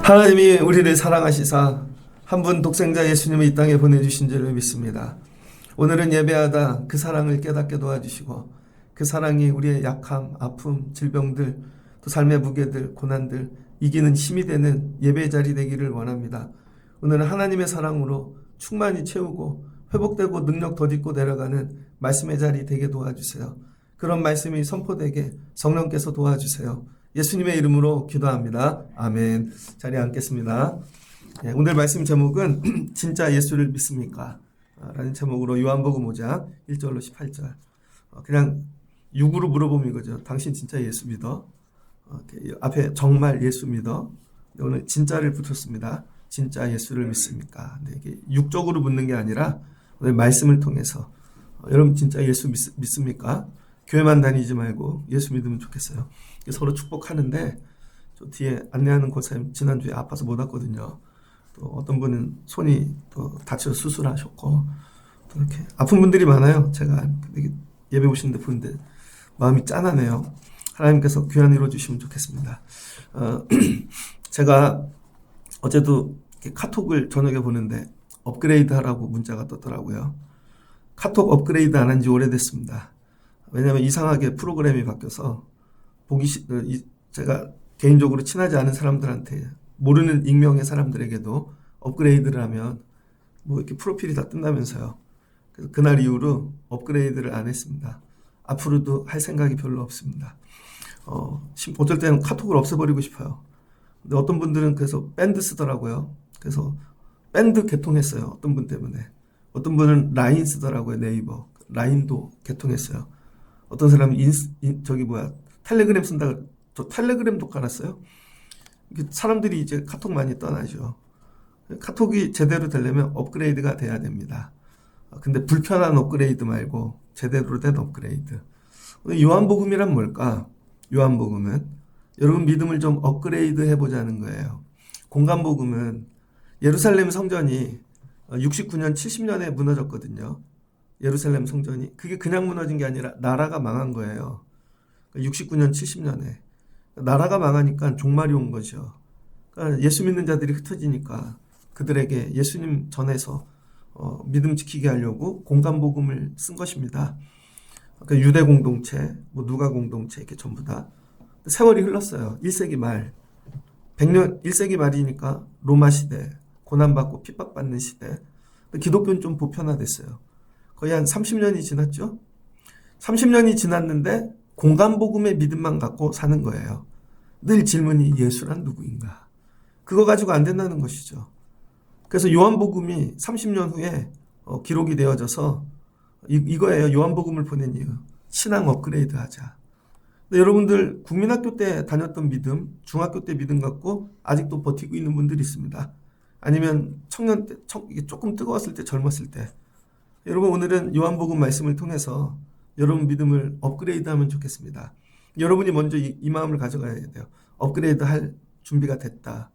하나님이 우리를 사랑하시사 한 분 독생자 예수님을 이 땅에 보내주신 줄을 믿습니다. 오늘은 예배하다 그 사랑을 깨닫게 도와주시고 그 사랑이 우리의 약함, 아픔, 질병들, 또 삶의 무게들, 고난들 이기는 힘이 되는 예배의 자리 되기를 원합니다. 오늘은 하나님의 사랑으로 충만히 채우고 회복되고 능력 덧입고 내려가는 말씀의 자리 되게 도와주세요. 그런 말씀이 선포되게 성령께서 도와주세요. 예수님의 이름으로 기도합니다. 아멘. 자리에 앉겠습니다. 오늘 말씀 제목은 진짜 예수를 믿습니까? 라는 제목으로 요한복음 5장 1절로 18절. 그냥 육으로 물어보면 이거죠. 당신 진짜 예수 믿어? 앞에 정말 예수 믿어? 오늘 진짜를 붙였습니다. 진짜 예수를 믿습니까? 근데 이게 육적으로 묻는 게 아니라 오늘 말씀을 통해서 여러분 진짜 예수 믿습니까? 교회만 다니지 말고 예수 믿으면 좋겠어요. 서로 축복하는데 저 뒤에 안내하는 고사님 지난주에 아파서 못 왔거든요. 또 어떤 분은 손이 또 다쳐서 수술하셨고 또 이렇게 아픈 분들이 많아요. 제가 예배 오시는데 보는데 마음이 짠하네요. 하나님께서 귀한 이루어 주시면 좋겠습니다. 제가 어제도 카톡을 저녁에 보는데 업그레이드 하라고 문자가 떴더라고요. 카톡 업그레이드 안 한 지 오래됐습니다. 왜냐하면 이상하게 프로그램이 바뀌어서 제가 개인적으로 친하지 않은 사람들한테 모르는 익명의 사람들에게도 업그레이드를 하면 뭐 이렇게 프로필이 다 뜬다면서요. 그래서 그날 이후로 업그레이드를 안 했습니다. 앞으로도 할 생각이 별로 없습니다. 어쩔 때는 카톡을 없애버리고 싶어요. 근데 어떤 분들은 그래서 밴드 쓰더라고요. 그래서 밴드 개통했어요. 어떤 분 때문에. 어떤 분은 라인 쓰더라고요. 네이버. 라인도 개통했어요. 어떤 사람은 텔레그램 쓴다고. 저 텔레그램도 깔았어요. 사람들이 이제 카톡 많이 떠나죠. 카톡이 제대로 되려면 업그레이드가 돼야 됩니다. 근데 불편한 업그레이드 말고 제대로 된 업그레이드. 요한복음이란 뭘까? 요한복음은 여러분 믿음을 좀 업그레이드 해보자는 거예요. 공간복음은 예루살렘 성전이 69년 70년에 무너졌거든요. 예루살렘 성전이. 그게 그냥 무너진 게 아니라 나라가 망한 거예요. 69년 70년에. 나라가 망하니까 종말이 온 거죠. 그러니까 예수 믿는 자들이 흩어지니까 그들에게 예수님 전해서 믿음 지키게 하려고 공간복음을 쓴 것입니다. 그러니까 유대 공동체, 누가 공동체 이렇게 전부 다. 세월이 흘렀어요. 1세기 말. 1세기 말이니까 로마 시대, 고난받고 핍박받는 시대. 기독교는 좀 보편화됐어요. 거의 한 30년이 지났죠? 30년이 지났는데 공간복음의 믿음만 갖고 사는 거예요. 늘 질문이 예수란 누구인가? 그거 가지고 안 된다는 것이죠. 그래서 요한복음이 30년 후에 기록이 되어져서 이거예요. 요한복음을 보낸 이유. 신앙 업그레이드 하자. 근데 여러분들 국민학교 때 다녔던 믿음, 중학교 때 믿음 갖고 아직도 버티고 있는 분들이 있습니다. 아니면 청년 때, 이게 조금 뜨거웠을 때, 젊었을 때. 여러분 오늘은 요한복음 말씀을 통해서 여러분 믿음을 업그레이드하면 좋겠습니다. 여러분이 먼저 이 마음을 가져가야 돼요. 업그레이드 할 준비가 됐다.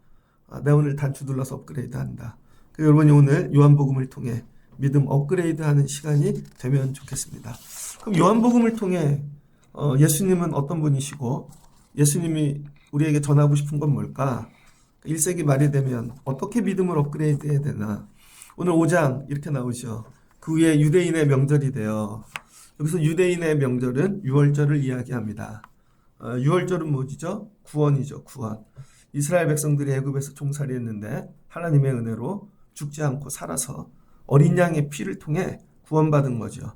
내가 오늘 단추 눌러서 업그레이드 한다. 여러분이 오늘 요한복음을 통해 믿음 업그레이드하는 시간이 되면 좋겠습니다. 그럼 요한복음을 통해 예수님은 어떤 분이시고 예수님이 우리에게 전하고 싶은 건 뭘까? 1세기 말이 되면 어떻게 믿음을 업그레이드 해야 되나? 오늘 5장 이렇게 나오죠. 그 위에 유대인의 명절이 되어 여기서 유대인의 명절은 유월절을 이야기합니다. 유월절은 뭐죠? 구원이죠. 구원. 이스라엘 백성들이 애굽에서 종살이했는데 하나님의 은혜로 죽지 않고 살아서 어린 양의 피를 통해 구원받은 거죠.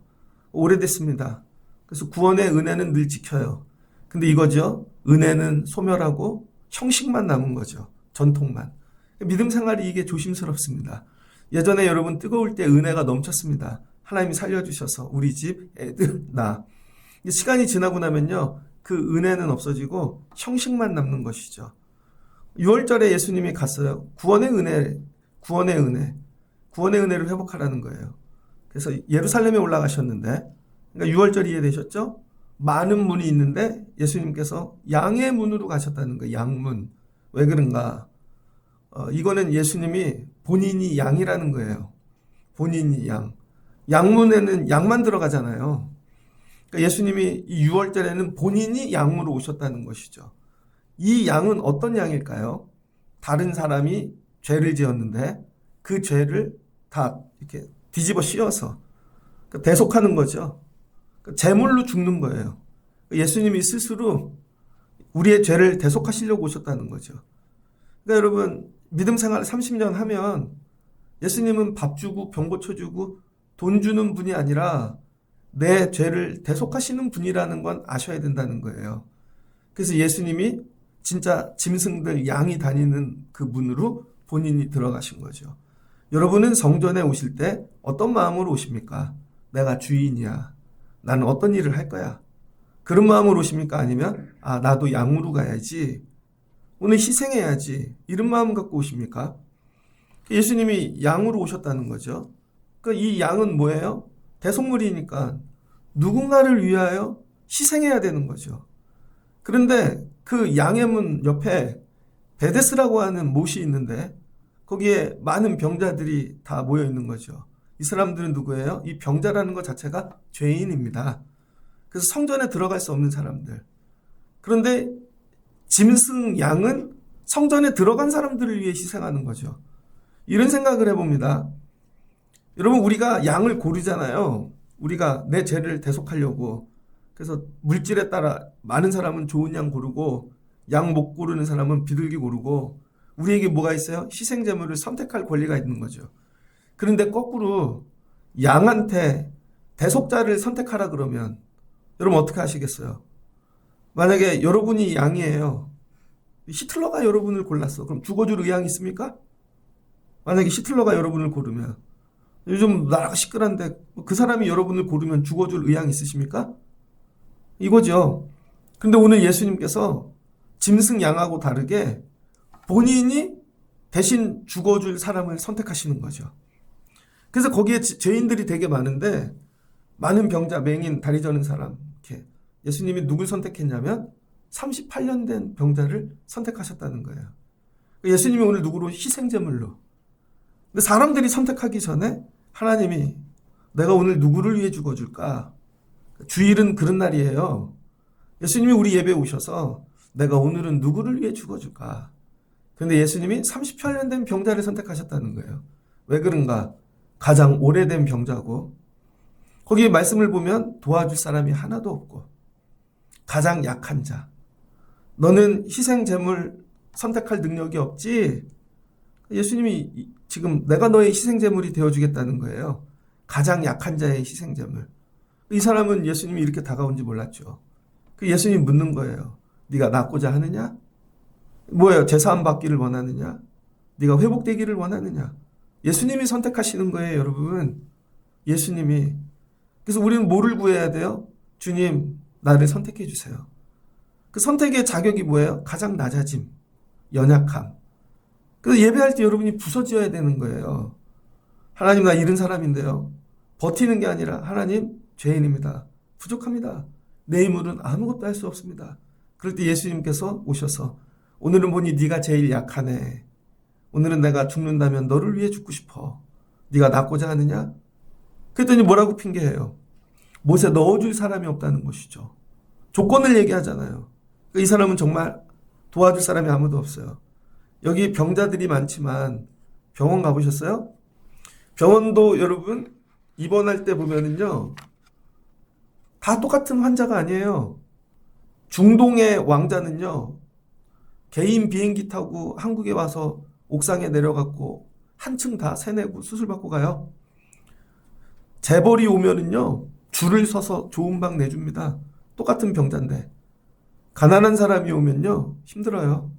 오래됐습니다. 그래서 구원의 은혜는 늘 지켜요. 근데 이거죠. 은혜는 소멸하고 형식만 남은 거죠. 전통만. 믿음 생활이 이게 조심스럽습니다. 예전에 여러분 뜨거울 때 은혜가 넘쳤습니다. 하나님이 살려주셔서 우리 집, 애들, 나. 시간이 지나고 나면요. 그 은혜는 없어지고 형식만 남는 것이죠. 6월절에 예수님이 갔어요. 구원의 은혜를 회복하라는 거예요. 그래서 예루살렘에 올라가셨는데, 그러니까 6월절 이해되셨죠? 많은 문이 있는데 예수님께서 양의 문으로 가셨다는 거예요. 양문. 왜 그런가? 이거는 예수님이 본인이 양이라는 거예요. 본인이 양. 양문에는 양만 들어가잖아요. 그러니까 예수님이 이 6월절에는 본인이 양으로 오셨다는 것이죠. 이 양은 어떤 양일까요? 다른 사람이 죄를 지었는데 그 죄를 다 이렇게 뒤집어 씌워서 대속하는 거죠. 제물로 죽는 거예요. 예수님이 스스로 우리의 죄를 대속하시려고 오셨다는 거죠. 그러니까 여러분, 믿음 생활 30년 하면 예수님은 밥 주고 병 고쳐주고 돈 주는 분이 아니라 내 죄를 대속하시는 분이라는 건 아셔야 된다는 거예요. 그래서 예수님이 진짜 짐승들 양이 다니는 그 문으로 본인이 들어가신 거죠. 여러분은 성전에 오실 때 어떤 마음으로 오십니까? 내가 주인이야. 나는 어떤 일을 할 거야. 그런 마음으로 오십니까? 아니면 나도 양으로 가야지. 오늘 희생해야지. 이런 마음 갖고 오십니까? 예수님이 양으로 오셨다는 거죠. 그러니까 이 양은 뭐예요? 대속물이니까 누군가를 위하여 희생해야 되는 거죠. 그런데 그 양의 문 옆에 베데스라고 하는 못이 있는데 거기에 많은 병자들이 다 모여 있는 거죠. 이 사람들은 누구예요? 이 병자라는 것 자체가 죄인입니다. 그래서 성전에 들어갈 수 없는 사람들. 그런데 짐승 양은 성전에 들어간 사람들을 위해 희생하는 거죠. 이런 생각을 해봅니다. 여러분, 우리가 양을 고르잖아요. 우리가 내 죄를 대속하려고. 그래서 물질에 따라 많은 사람은 좋은 양 고르고 양 못 고르는 사람은 비둘기 고르고 우리에게 뭐가 있어요? 희생제물을 선택할 권리가 있는 거죠. 그런데 거꾸로 양한테 대속자를 선택하라 그러면 여러분 어떻게 하시겠어요? 만약에 여러분이 양이에요. 히틀러가 여러분을 골랐어. 그럼 죽어줄 의향이 있습니까? 만약에 히틀러가 여러분을 고르면 요즘 나라가 시끄러운데 그 사람이 여러분을 고르면 죽어줄 의향이 있으십니까? 이거죠. 근데 오늘 예수님께서 짐승 양하고 다르게 본인이 대신 죽어줄 사람을 선택하시는 거죠. 그래서 거기에 죄인들이 되게 많은데 많은 병자, 맹인, 다리 저는 사람 이렇게 예수님이 누굴 선택했냐면 38년 된 병자를 선택하셨다는 거예요. 예수님이 오늘 누구로? 희생제물로. 근데 사람들이 선택하기 전에 하나님이 내가 오늘 누구를 위해 죽어줄까? 주일은 그런 날이에요. 예수님이 우리 예배에 오셔서 내가 오늘은 누구를 위해 죽어줄까? 그런데 예수님이 38년 된 병자를 선택하셨다는 거예요. 왜 그런가? 가장 오래된 병자고 거기 말씀을 보면 도와줄 사람이 하나도 없고 가장 약한 자. 너는 희생제물 선택할 능력이 없지? 예수님이 지금 내가 너의 희생제물이 되어주겠다는 거예요. 가장 약한 자의 희생제물. 이 사람은 예수님이 이렇게 다가온지 몰랐죠. 그 예수님 묻는 거예요. 네가 낫고자 하느냐? 뭐예요? 제사함 받기를 원하느냐? 네가 회복되기를 원하느냐? 예수님이 선택하시는 거예요, 여러분. 예수님이. 그래서 우리는 뭐를 구해야 돼요? 주님, 나를 선택해 주세요. 그 선택의 자격이 뭐예요? 가장 낮아짐, 연약함. 그래서 예배할 때 여러분이 부서져야 되는 거예요. 하나님, 나 이런 사람인데요. 버티는 게 아니라 하나님, 죄인입니다. 부족합니다. 내 힘으로는 아무것도 할 수 없습니다. 그럴 때 예수님께서 오셔서 오늘은 보니 네가 제일 약하네. 오늘은 내가 죽는다면 너를 위해 죽고 싶어. 네가 낫고자 하느냐? 그랬더니 뭐라고 핑계해요? 못에 넣어줄 사람이 없다는 것이죠. 조건을 얘기하잖아요. 이 사람은 정말 도와줄 사람이 아무도 없어요. 여기 병자들이 많지만 병원 가보셨어요? 병원도 여러분 입원할 때 보면은요 다 똑같은 환자가 아니에요. 중동의 왕자는요 개인 비행기 타고 한국에 와서 옥상에 내려갖고 한층 다 세내고 수술받고 가요. 재벌이 오면은요 줄을 서서 좋은 방 내줍니다. 똑같은 병자인데. 가난한 사람이 오면요 힘들어요.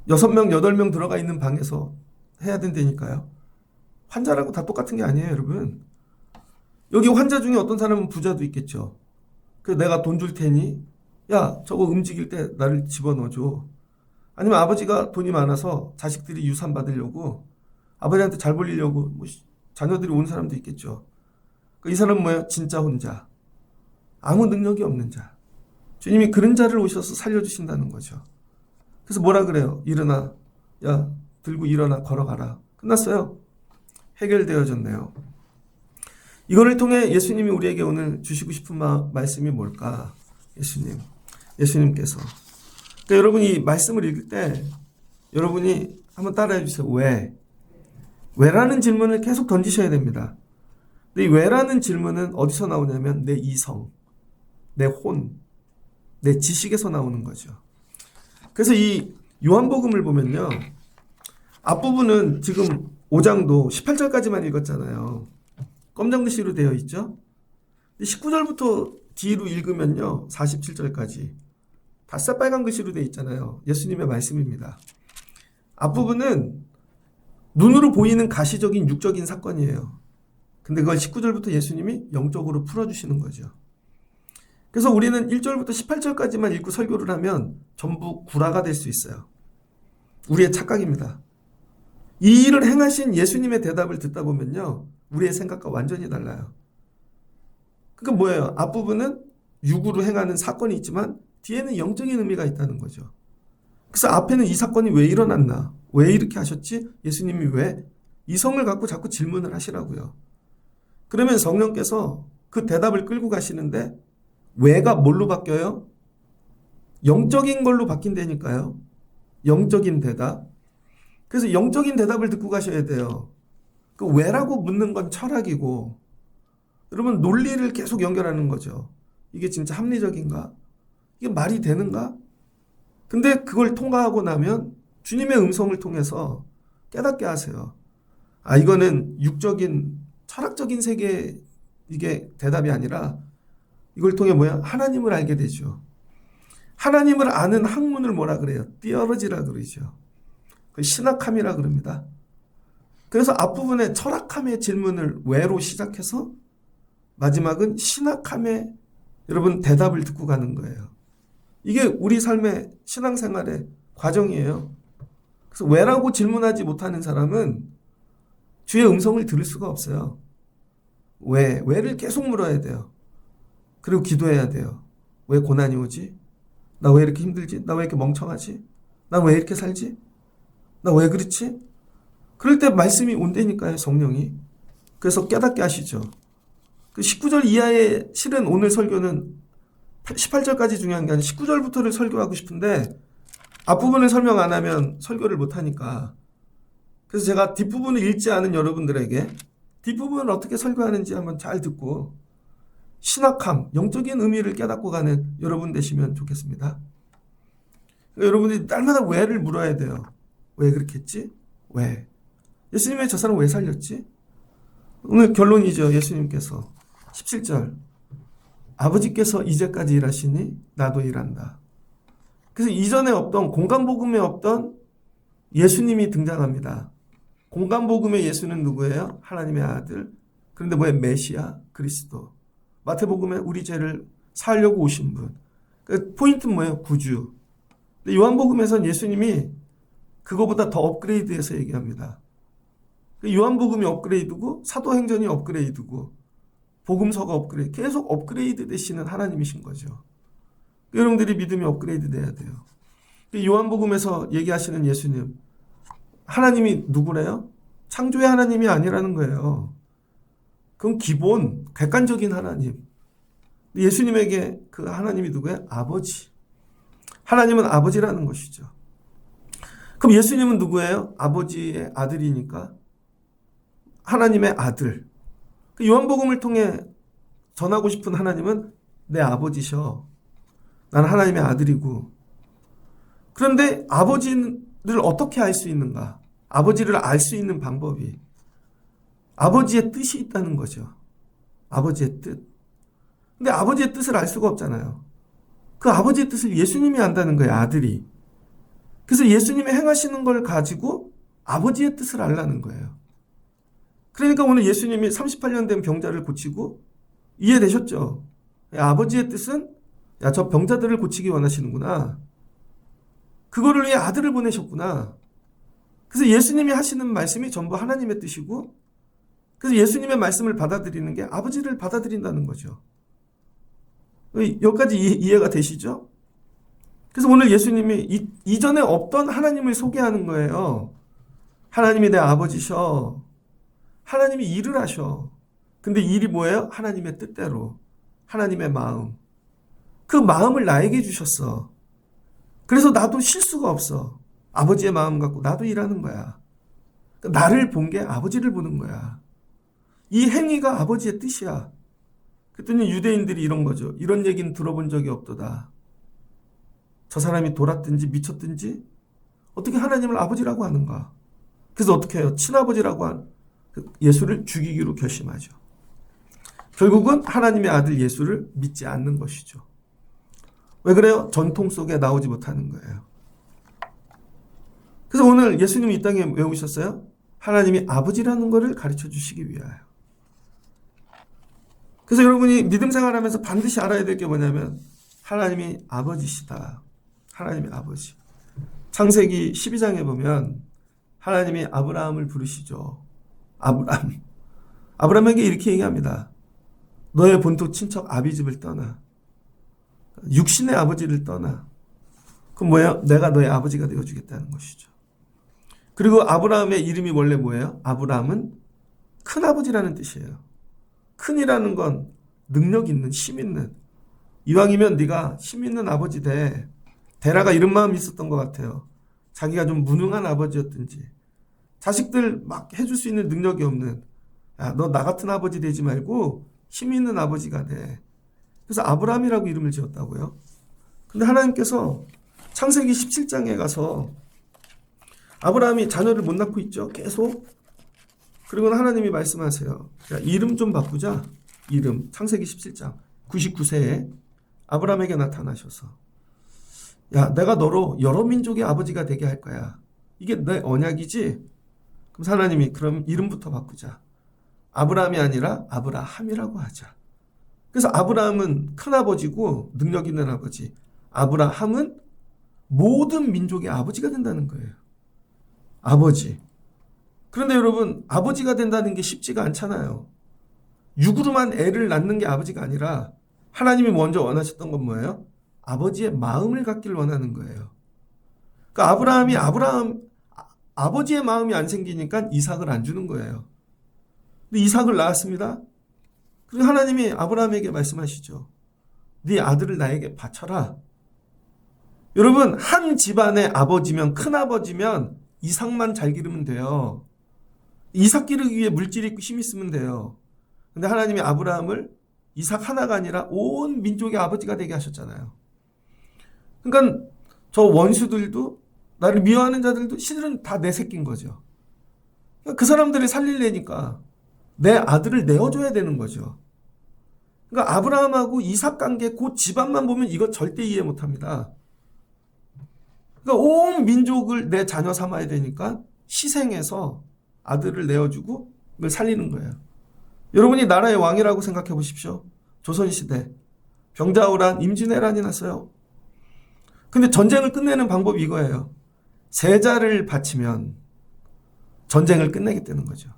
6명, 8명 들어가 있는 방에서 해야 된다니까요. 환자라고 다 똑같은 게 아니에요, 여러분. 여기 환자 중에 어떤 사람은 부자도 있겠죠. 그래서 내가 돈 줄 테니 야, 저거 움직일 때 나를 집어넣어줘. 아니면 아버지가 돈이 많아서 자식들이 유산 받으려고 아버지한테 잘 보이려고 뭐 자녀들이 온 사람도 있겠죠. 이 사람은 뭐예요? 진짜 혼자. 아무 능력이 없는 자. 주님이 그런 자를 오셔서 살려주신다는 거죠. 그래서 뭐라 그래요? 일어나. 야, 들고 일어나 걸어가라. 끝났어요. 해결되어졌네요. 이거를 통해 예수님이 우리에게 오늘 주시고 싶은 말씀이 뭘까? 예수님께서. 그러니까 여러분이 말씀을 읽을 때 여러분이 한번 따라해 주세요. 왜? 왜라는 질문을 계속 던지셔야 됩니다. 근데 이 왜라는 질문은 어디서 나오냐면 내 이성, 내 혼, 내 지식에서 나오는 거죠. 그래서 이 요한복음을 보면요. 앞부분은 지금 5장도 18절까지만 읽었잖아요. 검정 글씨로 되어 있죠. 19절부터 뒤로 읽으면요. 47절까지 다 새빨간 글씨로 되어 있잖아요. 예수님의 말씀입니다. 앞부분은 눈으로 보이는 가시적인 육적인 사건이에요. 근데 그걸 19절부터 예수님이 영적으로 풀어주시는 거죠. 그래서 우리는 1절부터 18절까지만 읽고 설교를 하면 전부 구라가 될 수 있어요. 우리의 착각입니다. 이 일을 행하신 예수님의 대답을 듣다 보면요. 우리의 생각과 완전히 달라요. 그러니까 뭐예요? 앞부분은 육으로 행하는 사건이 있지만 뒤에는 영적인 의미가 있다는 거죠. 그래서 앞에는 이 사건이 왜 일어났나? 왜 이렇게 하셨지? 예수님이 왜? 이성을 갖고 자꾸 질문을 하시라고요. 그러면 성령께서 그 대답을 끌고 가시는데 왜가 뭘로 바뀌어요? 영적인 걸로 바뀐다니까요. 영적인 대답. 그래서 영적인 대답을 듣고 가셔야 돼요. 그 왜라고 묻는 건 철학이고 여러분 논리를 계속 연결하는 거죠. 이게 진짜 합리적인가? 이게 말이 되는가? 근데 그걸 통과하고 나면 주님의 음성을 통해서 깨닫게 하세요. 아, 이거는 육적인 철학적인 세계 이게 대답이 아니라 이걸 통해 뭐야? 하나님을 알게 되죠. 하나님을 아는 학문을 뭐라 그래요? 디어로지라 그러죠. 그 신학함이라 그럽니다. 그래서 앞부분에 철학함의 질문을 왜로 시작해서 마지막은 신학함의 여러분 대답을 듣고 가는 거예요. 이게 우리 삶의 신앙생활의 과정이에요. 그래서 왜라고 질문하지 못하는 사람은 주의 음성을 들을 수가 없어요. 왜를 계속 물어야 돼요. 그리고 기도해야 돼요. 왜 고난이 오지? 나 왜 이렇게 힘들지? 나 왜 이렇게 멍청하지? 나 왜 이렇게 살지? 나 왜 그렇지? 그럴 때 말씀이 온다니까요, 성령이. 그래서 깨닫게 하시죠. 그 19절 이하의 실은 오늘 설교는 18절까지 중요한 게 아니라 19절부터를 설교하고 싶은데 앞부분을 설명 안 하면 설교를 못 하니까. 그래서 제가 뒷부분을 읽지 않은 여러분들에게 뒷부분을 어떻게 설교하는지 한번 잘 듣고 신학함, 영적인 의미를 깨닫고 가는 여러분 되시면 좋겠습니다. 여러분이 날마다 왜를 물어야 돼요. 왜 그렇게 했지? 왜? 예수님의 저 사람 왜 살렸지? 오늘 결론이죠. 예수님께서 17절 아버지께서 이제까지 일하시니 나도 일한다. 그래서 이전에 없던 공간복음에 없던 예수님이 등장합니다. 공간복음의 예수는 누구예요? 하나님의 아들. 그런데 뭐예요? 메시아, 그리스도. 마태복음에 우리 죄를 사하려고 오신 분. 그 포인트는 뭐예요? 구주. 근데 요한복음에서는 예수님이 그거보다 더 업그레이드해서 얘기합니다. 요한복음이 업그레이드고 사도행전이 업그레이드고 복음서가 업그레이드. 계속 업그레이드 되시는 하나님이신 거죠. 여러분들이 믿음이 업그레이드 돼야 돼요. 요한복음에서 얘기하시는 예수님. 하나님이 누구래요? 창조의 하나님이 아니라는 거예요. 그건 기본, 객관적인 하나님. 예수님에게 그 하나님이 누구예요? 아버지. 하나님은 아버지라는 것이죠. 그럼 예수님은 누구예요? 아버지의 아들이니까 하나님의 아들. 요한복음을 통해 전하고 싶은 하나님은 내 아버지셔. 나는 하나님의 아들이고. 그런데 아버지를 어떻게 알 수 있는가? 아버지를 알 수 있는 방법이 아버지의 뜻이 있다는 거죠. 아버지의 뜻. 근데 아버지의 뜻을 알 수가 없잖아요. 그 아버지의 뜻을 예수님이 안다는 거예요, 아들이. 그래서 예수님이 행하시는 걸 가지고 아버지의 뜻을 알라는 거예요. 그러니까 오늘 예수님이 38년 된 병자를 고치고 이해되셨죠? 아버지의 뜻은 야, 저 병자들을 고치기 원하시는구나. 그거를 위해 아들을 보내셨구나. 그래서 예수님이 하시는 말씀이 전부 하나님의 뜻이고 그래서 예수님의 말씀을 받아들이는 게 아버지를 받아들인다는 거죠. 여기까지 이해가 되시죠? 그래서 오늘 예수님이 이전에 없던 하나님을 소개하는 거예요. 하나님이 내 아버지셔. 하나님이 일을 하셔. 근데 일이 뭐예요? 하나님의 뜻대로. 하나님의 마음. 그 마음을 나에게 주셨어. 그래서 나도 실수가 없어. 아버지의 마음 갖고 나도 일하는 거야. 그러니까 나를 본 게 아버지를 보는 거야. 이 행위가 아버지의 뜻이야. 그랬더니 유대인들이 이런 거죠. 이런 얘기는 들어본 적이 없도다. 저 사람이 돌았든지 미쳤든지 어떻게 하나님을 아버지라고 하는가. 그래서 어떻게 해요? 친아버지라고 한 예수를 죽이기로 결심하죠. 결국은 하나님의 아들 예수를 믿지 않는 것이죠. 왜 그래요? 전통 속에 나오지 못하는 거예요. 그래서 오늘 예수님이 이 땅에 왜 오셨어요? 하나님이 아버지라는 것을 가르쳐 주시기 위하여. 그래서 여러분이 믿음 생활하면서 반드시 알아야 될 게 뭐냐면 하나님이 아버지시다. 하나님이 아버지. 창세기 12장에 보면 하나님이 아브라함을 부르시죠. 아브라함. 아브라함에게 이렇게 얘기합니다. 너의 본토 친척 아비집을 떠나. 육신의 아버지를 떠나. 그럼 뭐예요? 내가 너의 아버지가 되어주겠다는 것이죠. 그리고 아브라함의 이름이 원래 뭐예요? 아브라함은 큰아버지라는 뜻이에요. 큰이라는 건 능력 있는, 힘 있는. 이왕이면 네가 힘 있는 아버지 돼. 데라가 이런 마음이 있었던 것 같아요. 자기가 좀 무능한 아버지였든지 자식들 막 해줄 수 있는 능력이 없는, 야, 너 나 같은 아버지 되지 말고 힘 있는 아버지가 돼. 그래서 아브라함이라고 이름을 지었다고요. 근데 하나님께서 창세기 17장에 가서 아브라함이 자녀를 못 낳고 있죠. 계속. 그리고 하나님이 말씀하세요. 야, 이름 좀 바꾸자. 이름. 창세기 17장 99세에 아브라함에게 나타나셔서 야, 내가 너로 여러 민족의 아버지가 되게 할 거야. 이게 내 언약이지? 그럼 하나님이 그럼 이름부터 바꾸자. 아브라함이 아니라 아브라함이라고 하자. 그래서 아브라함은 큰아버지고 능력 있는 아버지. 아브라함은 모든 민족의 아버지가 된다는 거예요. 아버지. 그런데 여러분, 아버지가 된다는 게 쉽지가 않잖아요. 육으로만 애를 낳는 게 아버지가 아니라 하나님이 먼저 원하셨던 건 뭐예요? 아버지의 마음을 갖기를 원하는 거예요. 그러니까 아브라함이 아버지의 마음이 안 생기니까 이삭을 안 주는 거예요. 근데 이삭을 낳았습니다. 그리고 하나님이 아브라함에게 말씀하시죠. 네 아들을 나에게 바쳐라. 여러분, 한 집안의 아버지면, 큰아버지면 이삭만 잘 기르면 돼요. 이삭 기르기 위해 물질이 있고 힘이 있으면 돼요. 근데 하나님이 아브라함을 이삭 하나가 아니라 온 민족의 아버지가 되게 하셨잖아요. 그러니까 저 원수들도 나를 미워하는 자들도 실은 다 내 새끼인 거죠. 그러니까 그 사람들을 살리려니까 내 아들을 내어줘야 되는 거죠. 그러니까 아브라함하고 이삭 관계 그 집안만 보면 이거 절대 이해 못합니다. 그러니까 온 민족을 내 자녀 삼아야 되니까 희생해서 아들을 내어주고 그걸 살리는 거예요. 여러분이 나라의 왕이라고 생각해 보십시오. 조선시대 병자호란, 임진왜란이 났어요. 근데 전쟁을 끝내는 방법이 이거예요. 세자를 바치면 전쟁을 끝내겠다는 거죠.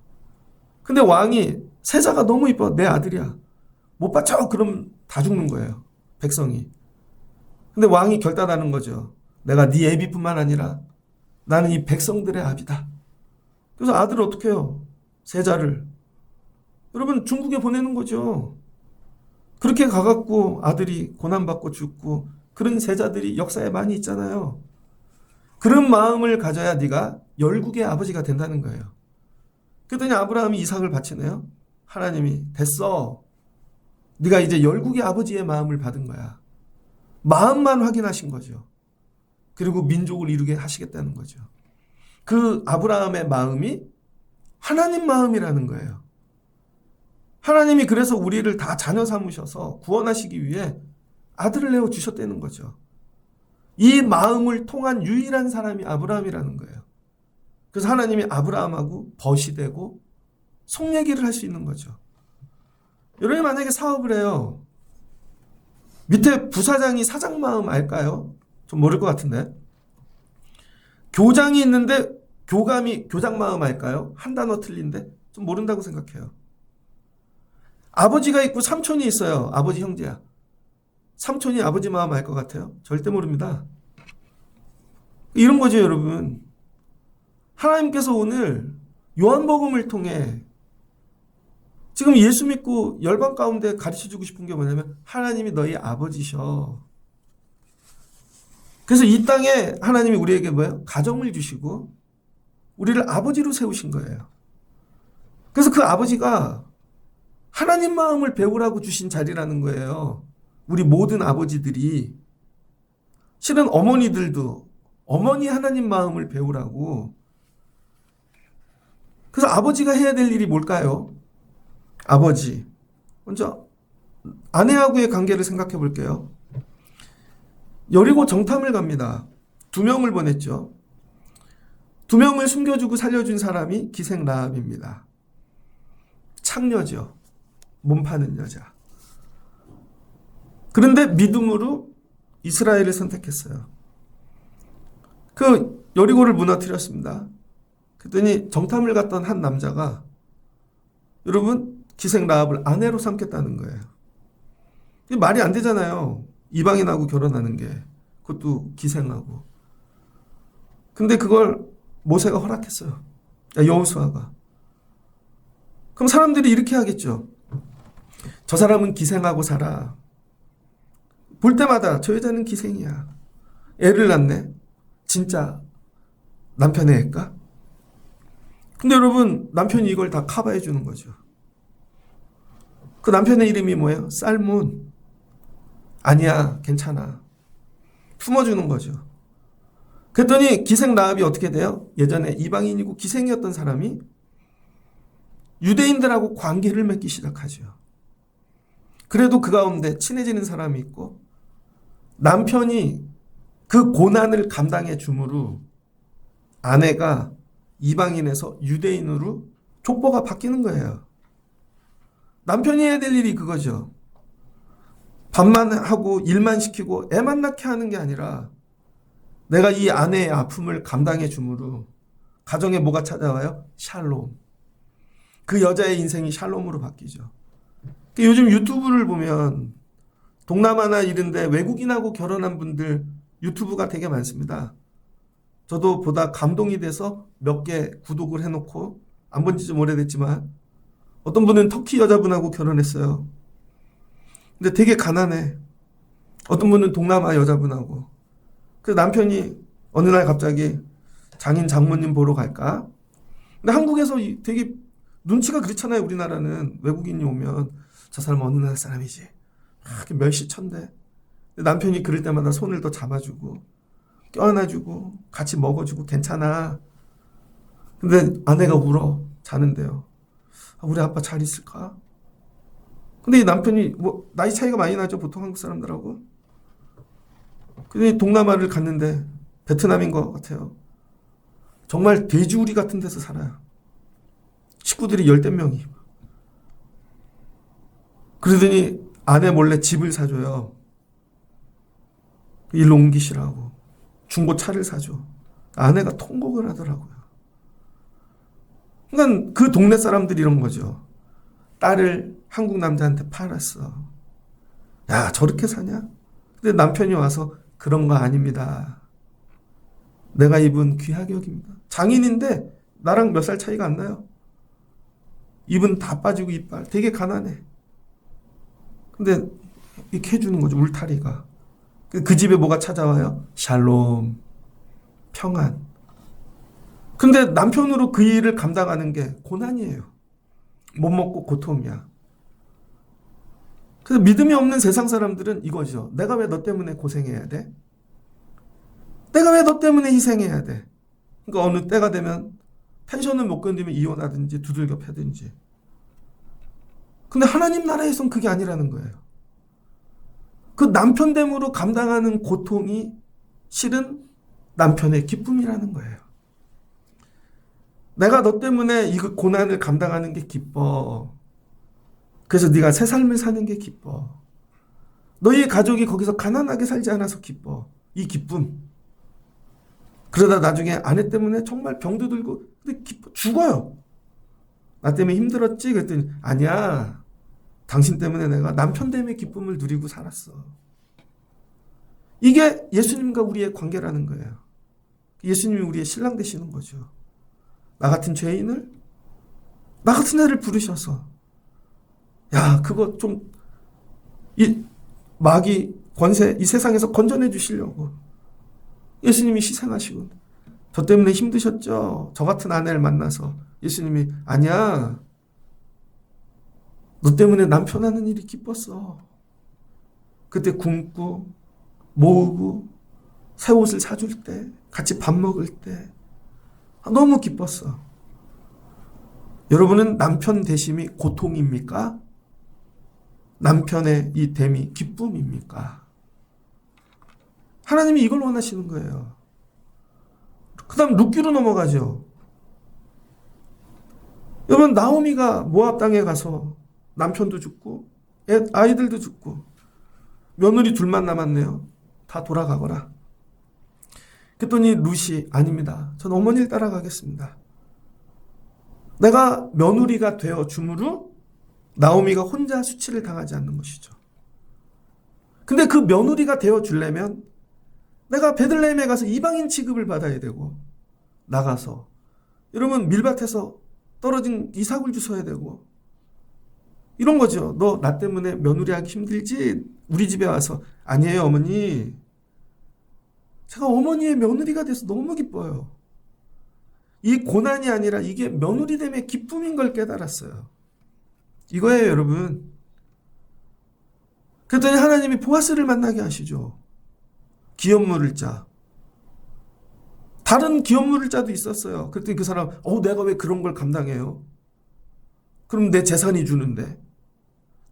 근데 왕이 세자가 너무 이뻐. 내 아들이야. 못 바쳐. 그럼 다 죽는 거예요. 백성이. 근데 왕이 결단하는 거죠. 내가 네 애비뿐만 아니라 나는 이 백성들의 아비다. 그래서 아들을 어떻게 해요? 세자를. 여러분 중국에 보내는 거죠. 그렇게 가갖고 아들이 고난받고 죽고 그런 세자들이 역사에 많이 있잖아요. 그런 마음을 가져야 네가 열국의 아버지가 된다는 거예요. 그랬더니 아브라함이 이삭을 바치네요. 하나님이 됐어. 네가 이제 열국의 아버지의 마음을 받은 거야. 마음만 확인하신 거죠. 그리고 민족을 이루게 하시겠다는 거죠. 그 아브라함의 마음이 하나님 마음이라는 거예요. 하나님이 그래서 우리를 다 자녀 삼으셔서 구원하시기 위해 아들을 내어 주셨다는 거죠. 이 마음을 통한 유일한 사람이 아브라함이라는 거예요. 그래서 하나님이 아브라함하고 벗이 되고 속얘기를 할 수 있는 거죠. 여러분이 만약에 사업을 해요. 밑에 부사장이 사장 마음 알까요? 좀 모를 것 같은데. 교장이 있는데 교감이 교장 마음 알까요? 한 단어 틀린데 좀 모른다고 생각해요. 아버지가 있고 삼촌이 있어요. 아버지 형제야. 삼촌이 아버지 마음 알 것 같아요? 절대 모릅니다. 이런 거죠, 여러분. 하나님께서 오늘 요한복음을 통해 지금 예수 믿고 열방 가운데 가르쳐주고 싶은 게 뭐냐면 하나님이 너희 아버지셔. 그래서 이 땅에 하나님이 우리에게 뭐예요? 가정을 주시고 우리를 아버지로 세우신 거예요. 그래서 그 아버지가 하나님 마음을 배우라고 주신 자리라는 거예요. 우리 모든 아버지들이 실은 어머니들도 어머니 하나님 마음을 배우라고. 그래서 아버지가 해야 될 일이 뭘까요? 아버지. 먼저 아내하고의 관계를 생각해 볼게요. 여리고 정탐을 갑니다. 2명을 보냈죠. 2명을 숨겨주고 살려준 사람이 기생 라합입니다. 창녀죠. 몸 파는 여자. 그런데 믿음으로 이스라엘을 선택했어요. 그 여리고를 무너뜨렸습니다. 그랬더니 정탐을 갔던 한 남자가 여러분 기생 라합을 아내로 삼겠다는 거예요. 이게 말이 안 되잖아요. 이방인하고 결혼하는 게. 그것도 기생하고. 근데 그걸 모세가 허락했어요. 여호수아가. 그럼 사람들이 이렇게 하겠죠. 저 사람은 기생하고 살아. 볼 때마다 저 여자는 기생이야. 애를 낳네. 진짜 남편의 애일까? 근데 여러분 남편이 이걸 다 커버해 주는 거죠. 그 남편의 이름이 뭐예요? 살몬. 아니야, 괜찮아. 품어주는 거죠. 그랬더니 기생 라합이 어떻게 돼요? 예전에 이방인이고 기생이었던 사람이 유대인들하고 관계를 맺기 시작하죠. 그래도 그 가운데 친해지는 사람이 있고 남편이 그 고난을 감당해 주므로 아내가 이방인에서 유대인으로 족보가 바뀌는 거예요. 남편이 해야 될 일이 그거죠. 밥만 하고 일만 시키고 애만 낳게 하는 게 아니라 내가 이 아내의 아픔을 감당해 주므로 가정에 뭐가 찾아와요? 샬롬. 그 여자의 인생이 샬롬으로 바뀌죠. 요즘 유튜브를 보면 동남아나 이런데 외국인하고 결혼한 분들 유튜브가 되게 많습니다. 저도 보다 감동이 돼서 몇 개 구독을 해놓고 안 본 지 좀 오래됐지만 어떤 분은 터키 여자분하고 결혼했어요. 근데 되게 가난해. 어떤 분은 동남아 여자분하고. 그래서 남편이 어느 날 갑자기 장인 장모님 보러 갈까? 근데 한국에서 되게 눈치가 그렇잖아요. 우리나라는 외국인이 오면 저 사람은 어느 나라 사람이지. 멸시천대. 남편이 그럴 때마다 손을 더 잡아주고 껴안아주고 같이 먹어주고 괜찮아. 근데 아내가 울어. 자는데요. 우리 아빠 잘 있을까? 근데 이 남편이 뭐 나이 차이가 많이 나죠. 보통 한국 사람들하고. 근데 동남아를 갔는데 베트남인 것 같아요. 정말 돼지우리 같은 데서 살아요. 식구들이 10명이. 그러더니 아내 몰래 집을 사줘요. 일로 옮기시라고. 중고차를 사줘. 아내가 통곡을 하더라고요. 그러니까 그 동네 사람들이 이런 거죠. 딸을 한국 남자한테 팔았어. 야, 저렇게 사냐? 근데 남편이 와서 그런 거 아닙니다. 내가 입은 귀하게 여깁니다. 장인인데 나랑 몇 살 차이가 안 나요. 입은 다 빠지고 이빨. 되게 가난해. 근데 이렇게 해주는 거죠. 울타리가. 그 집에 뭐가 찾아와요? 샬롬. 평안. 근데 남편으로 그 일을 감당하는 게 고난이에요. 못 먹고 고통이야. 그래서 믿음이 없는 세상 사람들은 이거죠. 내가 왜 너 때문에 고생해야 돼? 내가 왜 너 때문에 희생해야 돼? 그러니까 어느 때가 되면 펜션을 못 견디면 이혼하든지 두들겨 패든지. 근데 하나님 나라에선 그게 아니라는 거예요. 그 남편됨으로 감당하는 고통이 실은 남편의 기쁨이라는 거예요. 내가 너 때문에 이 고난을 감당하는 게 기뻐. 그래서 네가 새 삶을 사는 게 기뻐. 너희 가족이 거기서 가난하게 살지 않아서 기뻐. 이 기쁨. 그러다 나중에 아내 때문에 정말 병도 들고 근데 기뻐. 죽어요. 나 때문에 힘들었지? 그랬더니 아니야. 당신 때문에 내가 남편 때문에 기쁨을 누리고 살았어. 이게 예수님과 우리의 관계라는 거예요. 예수님이 우리의 신랑 되시는 거죠. 나 같은 죄인을, 나 같은 애를 부르셔서, 야, 그거 좀, 이 마귀 권세, 이 세상에서 건져내 주시려고. 예수님이 희생하시고, 저 때문에 힘드셨죠? 저 같은 아내를 만나서. 예수님이 아니야. 너 때문에 남편 하는 일이 기뻤어. 그때 굶고 모으고 새 옷을 사줄 때, 같이 밥 먹을 때 너무 기뻤어. 여러분은 남편 되심이 고통입니까? 남편의 이 됨이 기쁨입니까? 하나님이 이걸 원하시는 거예요. 그 다음 룻기로 넘어가죠. 여러분, 나오미가 모압 땅에 가서 남편도 죽고 아이들도 죽고 며느리 둘만 남았네요. 다 돌아가거라. 그랬더니 룻이 아닙니다. 전 어머니를 따라가겠습니다. 내가 며느리가 되어 주므로 나오미가 혼자 수치를 당하지 않는 것이죠. 근데 그 며느리가 되어 주려면 내가 베들레헴에 가서 이방인 취급을 받아야 되고, 나가서 여러분 밀밭에서 떨어진 이삭을 주워야 되고, 이런 거죠. 너 나 때문에 며느리 하기 힘들지? 우리 집에 와서. 아니에요, 어머니. 제가 어머니의 며느리가 돼서 너무 기뻐요. 이 고난이 아니라 이게 며느리됨의 기쁨인 걸 깨달았어요. 이거예요, 여러분. 그랬더니 하나님이 보아스를 만나게 하시죠. 기업 물을 자. 다른 기업 물을 자도 있었어요. 그랬더니 그 사람, 내가 왜 그런 걸 감당해요? 그럼 내 재산이 주는데.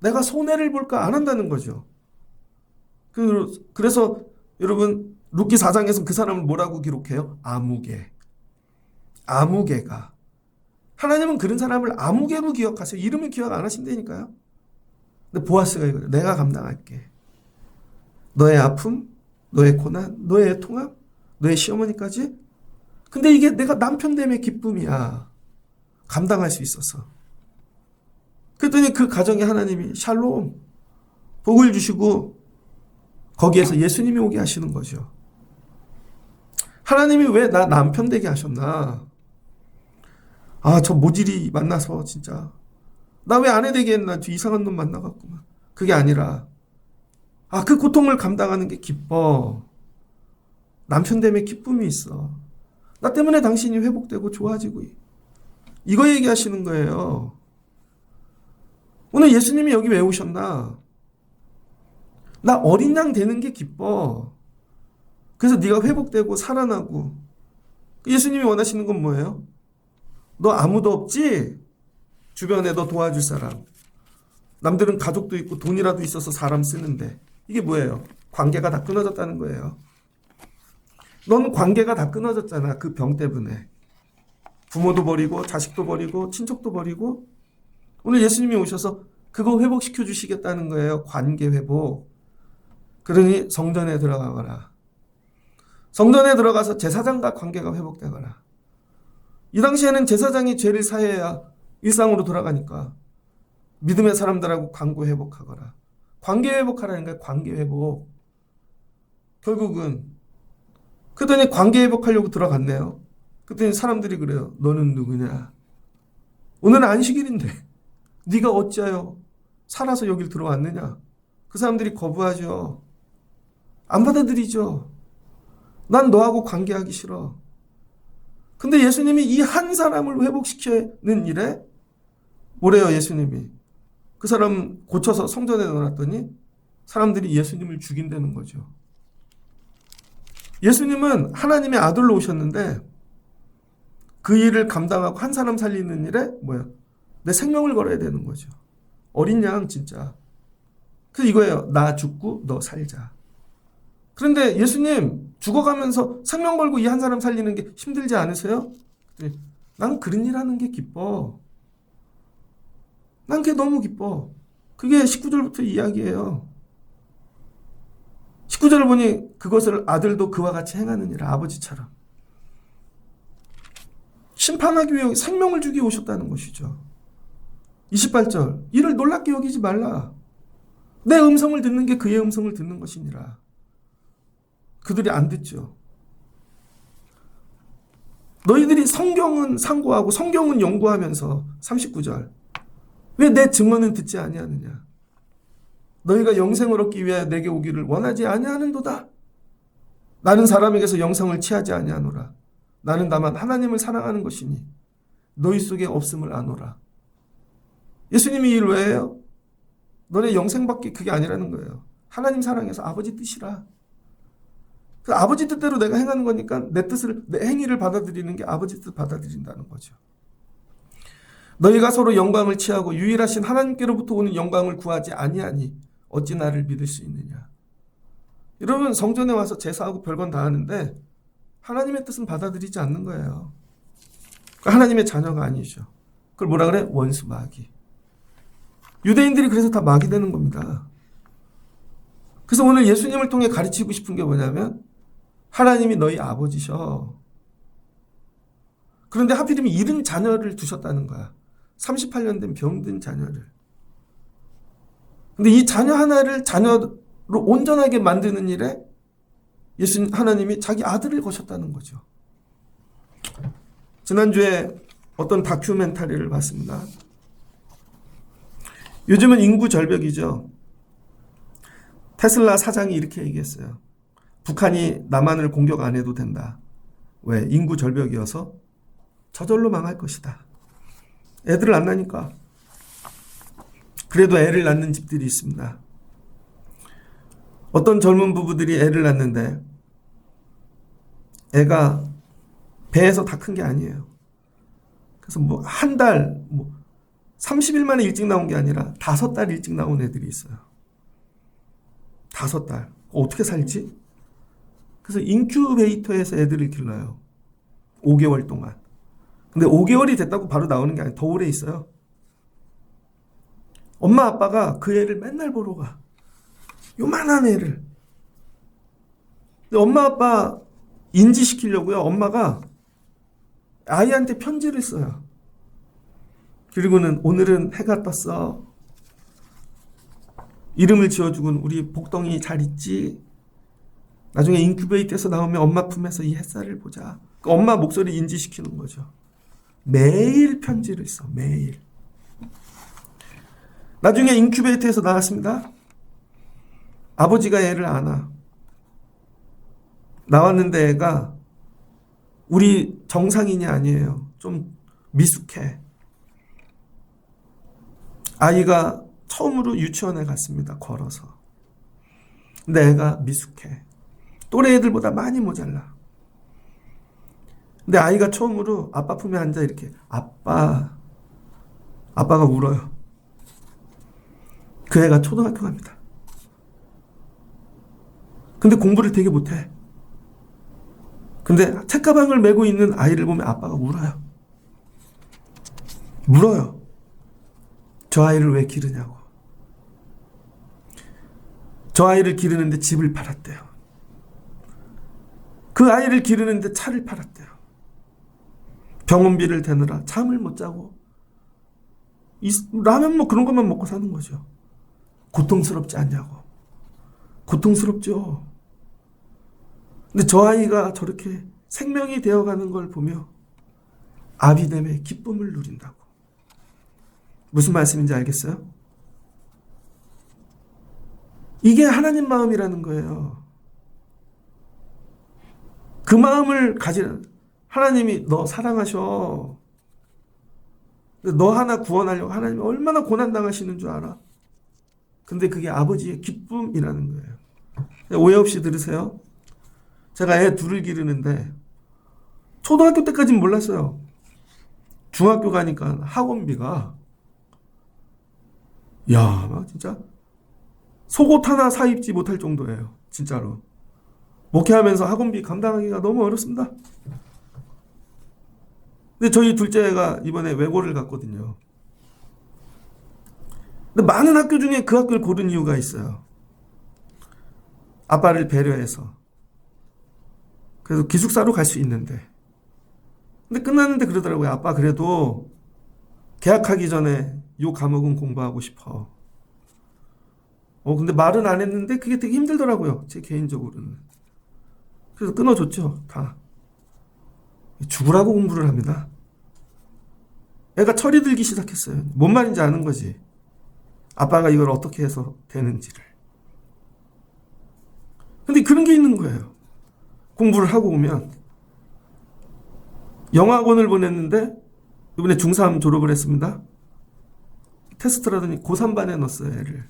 내가 손해를 볼까 안 한다는 거죠. 그래서 여러분, 룻기 4장에서 그 사람을 뭐라고 기록해요? 아무개. 아무개가. 하나님은 그런 사람을 아무개로 기억하세요. 이름을 기억 안 하신다니까요. 근데 보아스가 이거예요. 내가 감당할게. 너의 아픔, 너의 고난, 너의 통합, 너의 시어머니까지. 근데 이게 내가 남편됨의 기쁨이야. 감당할 수 있어서. 그랬더니 그 가정에 하나님이 샬롬, 복을 주시고 거기에서 예수님이 오게 하시는 거죠. 하나님이 왜 나 남편 되게 하셨나? 저 모질이 만나서 진짜 나 왜 아내 되게 했나? 저 이상한 놈 만나갖구만. 그게 아니라 그 고통을 감당하는 게 기뻐. 남편됨의 기쁨이 있어. 나 때문에 당신이 회복되고 좋아지고. 이거 얘기하시는 거예요. 오늘 예수님이 여기 왜 오셨나? 나 어린 양 되는 게 기뻐. 그래서 네가 회복되고 살아나고. 예수님이 원하시는 건 뭐예요? 너 아무도 없지? 주변에 너 도와줄 사람. 남들은 가족도 있고 돈이라도 있어서 사람 쓰는데. 이게 뭐예요? 관계가 다 끊어졌다는 거예요. 넌 관계가 다 끊어졌잖아. 그 병 때문에. 부모도 버리고 자식도 버리고 친척도 버리고. 오늘 예수님이 오셔서 그거 회복시켜 주시겠다는 거예요. 관계 회복. 그러니 성전에 들어가거라. 성전에 들어가서 제사장과 관계가 회복되거라. 이 당시에는 제사장이 죄를 사해야 일상으로 돌아가니까 믿음의 사람들하고 관계 회복하거라. 관계 회복하라는 거예요. 관계 회복. 결국은 그랬더니 관계 회복하려고 들어갔네요. 그랬더니 사람들이 그래요. 너는 누구냐? 오늘은 안식일인데 네가 어찌하여 살아서 여길 들어왔느냐? 그 사람들이 거부하죠. 안 받아들이죠. 난 너하고 관계하기 싫어. 근데 예수님이 이 한 사람을 회복시키는 일에 뭐래요, 예수님이? 그 사람 고쳐서 성전에 넣어놨더니 사람들이 예수님을 죽인다는 거죠. 예수님은 하나님의 아들로 오셨는데 그 일을 감당하고 한 사람 살리는 일에 뭐야? 내 생명을 걸어야 되는 거죠. 어린 양 진짜. 그래서 이거예요. 나 죽고 너 살자. 그런데 예수님 죽어가면서 생명 걸고 이 한 사람 살리는 게 힘들지 않으세요? 난 그런 일 하는 게 기뻐. 난 그게 너무 기뻐. 그게 19절부터 이야기예요. 19절을 보니 그것을 아들도 그와 같이 행하느니라. 아버지처럼. 심판하기 위해 생명을 주기 오셨다는 것이죠. 28절. 이를 놀랍게 여기지 말라. 내 음성을 듣는 게 그의 음성을 듣는 것이니라. 그들이 안 듣죠. 너희들이 성경은 상고하고 성경은 연구하면서 39절. 왜 내 증언은 듣지 아니하느냐? 너희가 영생을 얻기 위하여 내게 오기를 원하지 아니하는도다. 나는 사람에게서 영성을 취하지 아니하노라. 나는 다만 하나님을 사랑하는 것이니 너희 속에 없음을 아노라. 예수님이 이 일 왜 해요? 너네 영생받기 그게 아니라는 거예요. 하나님 사랑해서 아버지 뜻이라. 그 아버지 뜻대로 내가 행하는 거니까 내 뜻을, 내 행위를 받아들이는 게 아버지 뜻 받아들인다는 거죠. 너희가 서로 영광을 취하고 유일하신 하나님께로부터 오는 영광을 구하지 아니하니 어찌 나를 믿을 수 있느냐. 여러분, 성전에 와서 제사하고 별건 다 하는데 하나님의 뜻은 받아들이지 않는 거예요. 하나님의 자녀가 아니죠. 그걸 뭐라 그래? 원수 마귀. 유대인들이 그래서 다 마귀 되는 겁니다. 그래서 오늘 예수님을 통해 가르치고 싶은 게 뭐냐면 하나님이 너희 아버지셔. 그런데 하필이면 잃은 자녀를 두셨다는 거야. 38년 된 병든 자녀를. 근데 이 자녀 하나를 자녀로 온전하게 만드는 일에 하나님이 자기 아들을 거셨다는 거죠. 지난주에 어떤 다큐멘터리를 봤습니다. 요즘은 인구 절벽이죠. 테슬라 사장이 이렇게 얘기했어요. 북한이 남한을 공격 안 해도 된다. 왜? 인구 절벽이어서 저절로 망할 것이다. 애들을 안 낳으니까. 그래도 애를 낳는 집들이 있습니다. 어떤 젊은 부부들이 애를 낳는데 애가 배에서 다 큰 게 아니에요. 그래서 뭐 한 달, 30일 만에 일찍 나온 게 아니라 5달 일찍 나온 애들이 있어요. 5달. 어떻게 살지? 그래서 인큐베이터에서 애들을 길러요. 5개월 동안. 근데 5개월이 됐다고 바로 나오는 게 아니라 더 오래 있어요. 엄마 아빠가 그 애를 맨날 보러 가. 요만한 애를. 근데 엄마 아빠 인지시키려고요. 엄마가 아이한테 편지를 써요. 그리고는 오늘은 해가 떴어. 이름을 지어주곤 우리 복덩이 잘 있지? 나중에 인큐베이터에서 나오면 엄마 품에서 이 햇살을 보자. 그 엄마 목소리 인지시키는 거죠. 매일 편지를 써. 매일. 나중에 인큐베이터에서 나왔습니다. 아버지가 애를 안아. 나왔는데 애가 우리 정상인이 아니에요. 좀 미숙해. 아이가 처음으로 유치원에 갔습니다. 걸어서. 근데 애가 미숙해. 또래 애들보다 많이 모자라. 근데 아이가 처음으로 아빠 품에 앉아 이렇게 아빠가 울어요. 그 애가 초등학교 갑니다. 근데 공부를 되게 못해. 근데 책가방을 메고 있는 아이를 보면 아빠가 울어요. 물어요. 저 아이를 왜 기르냐고. 저 아이를 기르는데 집을 팔았대요. 그 아이를 기르는데 차를 팔았대요. 병원비를 대느라 잠을 못 자고 라면 뭐 그런 것만 먹고 사는 거죠. 고통스럽지 않냐고. 고통스럽죠. 근데 저 아이가 저렇게 생명이 되어가는 걸 보며 아비됨의 기쁨을 누린다고. 무슨 말씀인지 알겠어요? 이게 하나님 마음이라는 거예요. 그 마음을 가지는 하나님이 너 사랑하셔. 너 하나 구원하려고 하나님이 얼마나 고난당하시는 줄 알아? 근데 그게 아버지의 기쁨이라는 거예요. 오해 없이 들으세요. 제가 애 둘을 기르는데 초등학교 때까지는 몰랐어요. 중학교 가니까 학원비가 막 진짜 속옷 하나 사 입지 못할 정도예요. 진짜로. 목회하면서 학원비 감당하기가 너무 어렵습니다. 근데 저희 둘째가 이번에 외고를 갔거든요. 근데 많은 학교 중에 그 학교를 고른 이유가 있어요. 아빠를 배려해서. 그래서 기숙사로 갈 수 있는데. 근데 끝났는데 그러더라고요. 아빠 그래도 개학하기 전에 요 과목은 공부하고 싶어. 근데 말은 안 했는데 그게 되게 힘들더라고요. 제 개인적으로는. 그래서 끊어줬죠. 다. 죽으라고 공부를 합니다. 애가 철이 들기 시작했어요. 뭔 말인지 아는 거지. 아빠가 이걸 어떻게 해서 되는지를. 근데 그런 게 있는 거예요. 공부를 하고 오면 영어학원을 보냈는데 이번에 중3 졸업을 했습니다. 테스트라더니 고3반에 넣었어요, 애를.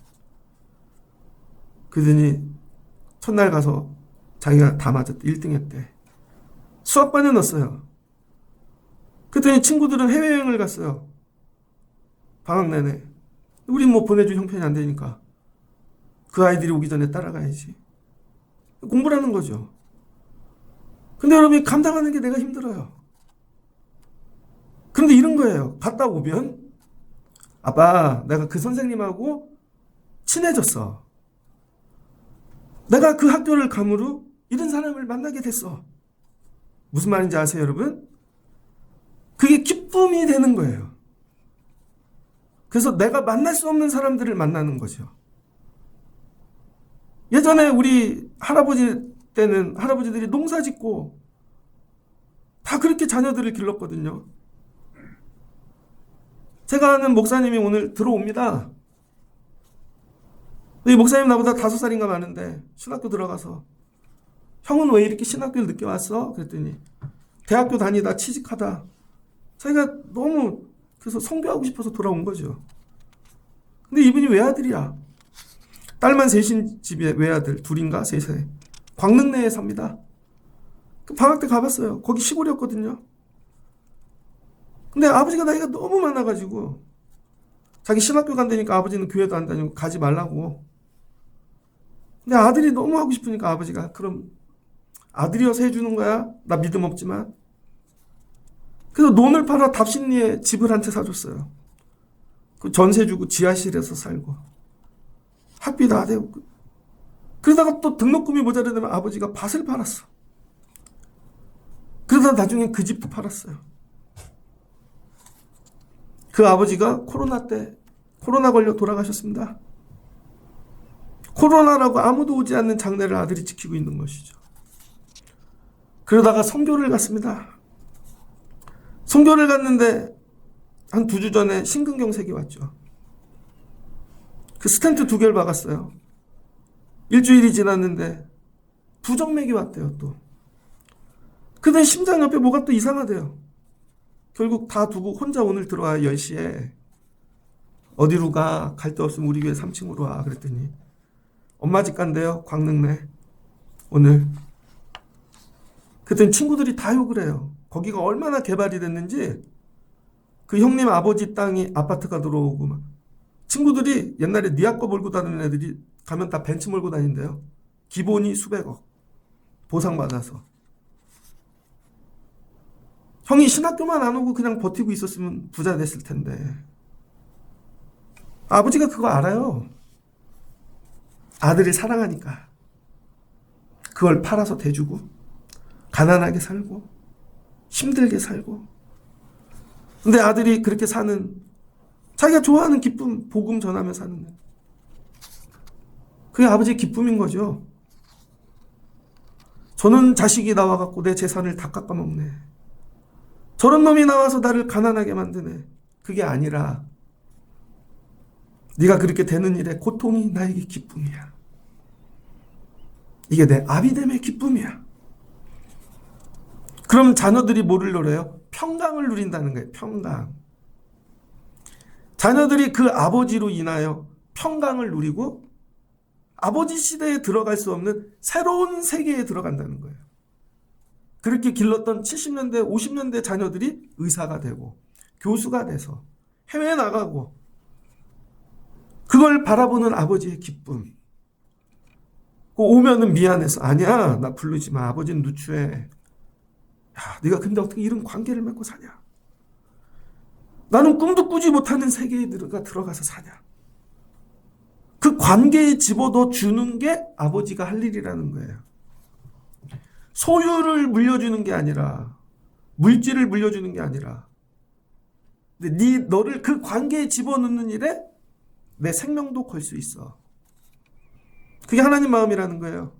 그러더니 첫날 가서 자기가 다 맞았대. 1등 했대. 수학반에 넣었어요. 그랬더니 친구들은 해외여행을 갔어요. 방학 내내. 우린 뭐 보내줄 형편이 안 되니까 그 아이들이 오기 전에 따라가야지. 공부라는 거죠. 근데 여러분이 감당하는 게 내가 힘들어요. 그런데 이런 거예요. 갔다 오면 아빠, 내가 그 선생님하고 친해졌어. 내가 그 학교를 감으로 이런 사람을 만나게 됐어. 무슨 말인지 아세요, 여러분? 그게 기쁨이 되는 거예요. 그래서 내가 만날 수 없는 사람들을 만나는 거죠. 예전에 우리 할아버지 때는 할아버지들이 농사 짓고 다 그렇게 자녀들을 길렀거든요. 제가 아는 목사님이 오늘 들어옵니다. 이 목사님 나보다 5살인가 많은데 신학교 들어가서 형은 왜 이렇게 신학교를 늦게 왔어? 그랬더니 대학교 다니다 취직하다 자기가 너무 그래서 선교하고 싶어서 돌아온 거죠. 근데 이분이 외아들이야. 딸만 셋인 집에 외아들 둘인가 셋에 광릉내에 삽니다. 그 방학 때 가봤어요. 거기 시골이었거든요. 근데 아버지가 나이가 너무 많아가지고 자기 신학교 간다니까 아버지는 교회도 안 다니고 가지 말라고. 근데 아들이 너무 하고 싶으니까 아버지가 그럼 아들이어서 해주는 거야? 나 믿음 없지만. 그래서 논을 팔아 답심리에 집을 한 채 사줬어요. 그 전세 주고 지하실에서 살고 학비 다 대고. 그러다가 또 등록금이 모자라면 아버지가 밭을 팔았어. 그러다 나중에 그 집도 팔았어요. 그 아버지가 코로나 때 코로나 걸려 돌아가셨습니다. 코로나라고 아무도 오지 않는 장례를 아들이 지키고 있는 것이죠. 그러다가 선교를 갔습니다. 선교를 갔는데 한 2주 전에 심근경색이 왔죠. 그 스텐트 2개를 박았어요. 일주일이 지났는데 부정맥이 왔대요 또. 근데 심장 옆에 뭐가 또 이상하대요. 결국 다 두고 혼자 오늘 들어와 10시에 어디로 가? 갈 데 없으면 우리 교회 3층으로 와. 그랬더니 엄마 집 간대요. 광릉내. 오늘. 그랬더니 친구들이 다 욕을 해요. 거기가 얼마나 개발이 됐는지 그 형님 아버지 땅이 아파트가 들어오고 막 친구들이 옛날에 니아꺼 몰고 다니는 애들이 가면 다 벤츠 몰고 다닌대요. 기본이 수백억. 보상받아서. 형이 신학교만 안 오고 그냥 버티고 있었으면 부자 됐을 텐데. 아버지가 그거 알아요. 아들을 사랑하니까. 그걸 팔아서 대주고 가난하게 살고 힘들게 살고. 근데 아들이 그렇게 사는 자기가 좋아하는 기쁨 복음 전하며 사는 그게 아버지의 기쁨인 거죠. 저는 자식이 나와갖고 내 재산을 다 깎아먹네. 저런 놈이 나와서 나를 가난하게 만드네. 그게 아니라 네가 그렇게 되는 일에 고통이 나에게 기쁨이야. 이게 내 아비됨의 기쁨이야. 그럼 자녀들이 뭐를 누려요? 평강을 누린다는 거예요. 평강. 자녀들이 그 아버지로 인하여 평강을 누리고 아버지 시대에 들어갈 수 없는 새로운 세계에 들어간다는 거예요. 그렇게 길렀던 70년대, 50년대 자녀들이 의사가 되고 교수가 돼서 해외에 나가고 그걸 바라보는 아버지의 기쁨. 오면은 미안해서 아니야 나 부르지 마. 아버지는 누추해. 야, 네가 근데 어떻게 이런 관계를 맺고 사냐. 나는 꿈도 꾸지 못하는 세계에 들어가서 사냐. 그 관계에 집어넣어 주는 게 아버지가 할 일이라는 거예요. 소유를 물려주는 게 아니라 물질을 물려주는 게 아니라 근데 너를 그 관계에 집어넣는 일에 내 생명도 걸 수 있어. 그게 하나님 마음이라는 거예요.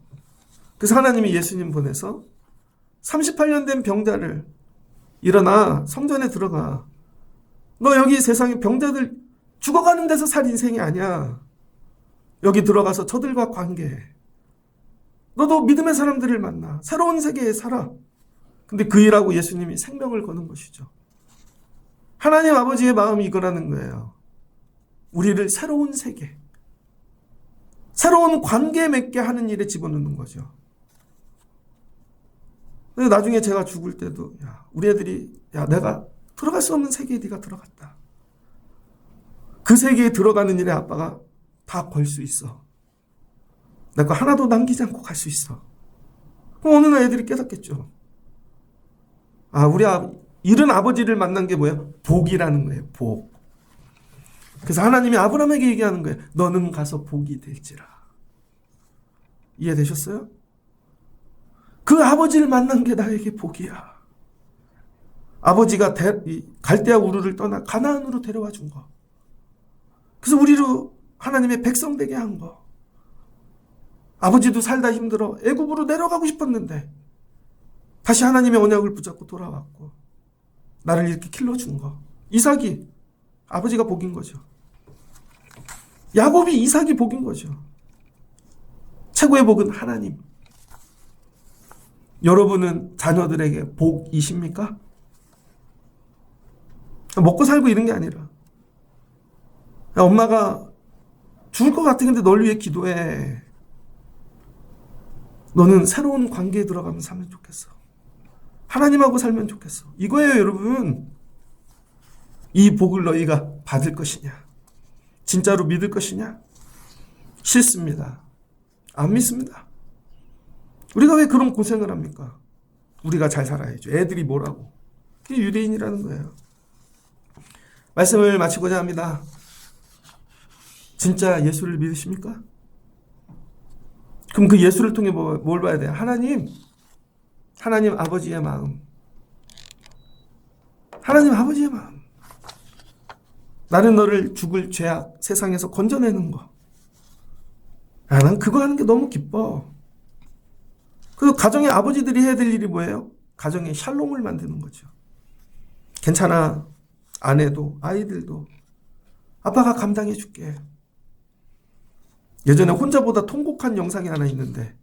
그래서 하나님이 예수님 보내서 38년 된 병자를 일어나 성전에 들어가. 너 여기 세상에 병자들 죽어가는 데서 살 인생이 아니야. 여기 들어가서 저들과 관계해. 너도 믿음의 사람들을 만나. 새로운 세계에 살아. 근데 그 일하고 예수님이 생명을 거는 것이죠. 하나님 아버지의 마음이 이거라는 거예요. 우리를 새로운 세계, 새로운 관계 맺게 하는 일에 집어넣는 거죠. 나중에 제가 죽을 때도 우리 애들이 내가 들어갈 수 없는 세계에 네가 들어갔다. 그 세계에 들어가는 일에 아빠가 다 걸 수 있어. 내가 하나도 남기지 않고 갈 수 있어. 그럼 어느 날 애들이 깨닫겠죠. 우리 이른 아버지를 만난 게 뭐예요? 복이라는 거예요. 복. 그래서 하나님이 아브라함에게 얘기하는 거예요. 너는 가서 복이 될지라. 이해되셨어요? 그 아버지를 만난 게 나에게 복이야. 아버지가 갈대아 우르를 떠나 가나안으로 데려와 준 거. 그래서 우리로 하나님의 백성 되게 한 거. 아버지도 살다 힘들어 애굽으로 내려가고 싶었는데 다시 하나님의 언약을 붙잡고 돌아왔고 나를 이렇게 길러준 거. 이삭이 아버지가 복인 거죠. 야곱이 이삭이 복인 거죠. 최고의 복은 하나님. 여러분은 자녀들에게 복이십니까? 먹고 살고 이런 게 아니라 엄마가 죽을 것 같은데 널 위해 기도해. 너는 새로운 관계에 들어가면 살면 좋겠어. 하나님하고 살면 좋겠어. 이거예요, 여러분. 이 복을 너희가 받을 것이냐? 진짜로 믿을 것이냐? 싫습니다. 안 믿습니다. 우리가 왜 그런 고생을 합니까? 우리가 잘 살아야죠. 애들이 뭐라고. 그게 유대인이라는 거예요. 말씀을 마치고자 합니다. 진짜 예수를 믿으십니까? 그럼 그 예수를 통해 뭘 봐야 돼요? 하나님 아버지의 마음. 하나님 아버지의 마음. 나는 너를 죽을 죄악 세상에서 건져내는 거. 난 그거 하는 게 너무 기뻐. 그리고 가정의 아버지들이 해야 될 일이 뭐예요? 가정의 샬롬을 만드는 거죠. 괜찮아. 아내도 아이들도 아빠가 감당해 줄게. 예전에 혼자보다 통곡한 영상이 하나 있는데